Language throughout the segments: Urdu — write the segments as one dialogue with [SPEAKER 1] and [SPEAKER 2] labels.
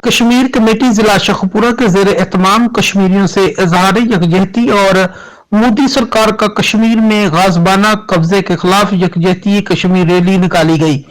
[SPEAKER 1] کشمیر کمیٹی ضلع شیخوپورہ کے زیر اہتمام کشمیریوں سے اظہار یکجہتی اور مودی سرکار کا کشمیر میں غاصبانہ قبضے کے خلاف یکجہتی کشمیر ریلی نکالی گئی،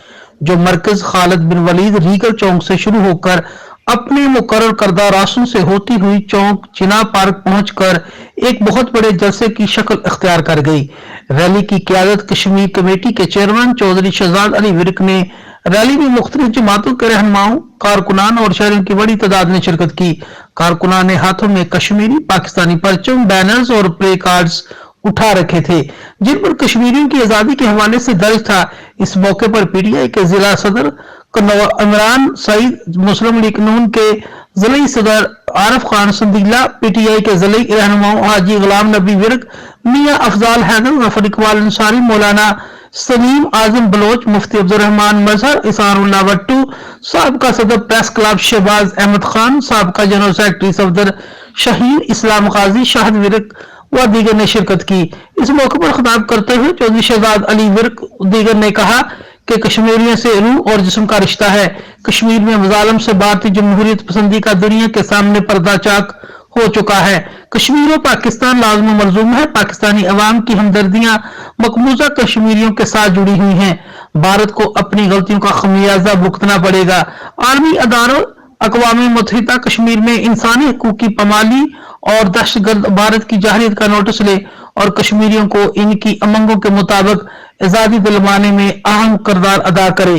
[SPEAKER 1] جو مرکز خالد بن ولید ریگل چوک سے شروع ہو کر اپنے مقرر کردہ راستوں سے ہوتی ہوئی چوک چناب پارک پہنچ کر ایک بہت بڑے جلسے کی شکل اختیار کر گئی۔ ریلی کی قیادت کشمیر کمیٹی کے چیئرمین چودھری شہزاد علی ورک نے۔ ریلی میں مختلف جماعتوں کے رہنماؤں، کارکنان اور شہریوں کی بڑی تعداد نے شرکت کی۔ کارکنان نے ہاتھوں میں کشمیری پاکستانی پرچم، بینرز اور پلے کارڈز اٹھا رکھے تھے جن پر کشمیریوں کی آزادی کے حوالے سے درج تھا۔ اس موقع پر پی ٹی آئی کے ضلع صدر عمران سعید، مسلم لیگ نون کے ضلعی صدر عارف خان سندیلہ، پی ٹی آئی کے ضلعی رہنماؤں حاجی غلام نبی ورک، میاں افضال حیدر، غفر اقبال انصاری، مولانا سلیم اعظم بلوچ، مفتی عبدالرحمان مظہر، احسان اللہ وٹو، سابقہ صدر پریس کلب شہباز احمد خان، سابقہ جنرل سیکرٹری صفدر شہین اسلام قاضی، شاہد ورک و دیگر نے شرکت کی۔ اس موقع پر خطاب کرتے ہوئے چودھری شہزاد علی ورک دیگر نے کہا کہ کشمیریوں سے روح اور جسم کا رشتہ ہے۔ کشمیر میں مظالم سے بھارتی جمہوریت پسندی کا دنیا کے سامنے پردہ چاک ہو چکا ہے۔ کشمیر و پاکستان لازم و ملزوم ہے۔ پاکستانی عوام کی ہمدردیاں مقبوضہ کشمیریوں کے ساتھ جڑی ہوئی ہیں۔ بھارت کو اپنی غلطیوں کا خمیازہ بھگتنا پڑے گا۔ عالمی اداروں، اقوام متحدہ کشمیر میں انسانی حقوق کی پامالی اور دہشت گرد بھارت کی جارحیت کا نوٹس لے اور کشمیریوں کو ان کی امنگوں کے مطابق آزادی دلوانے میں اہم کردار ادا کرے۔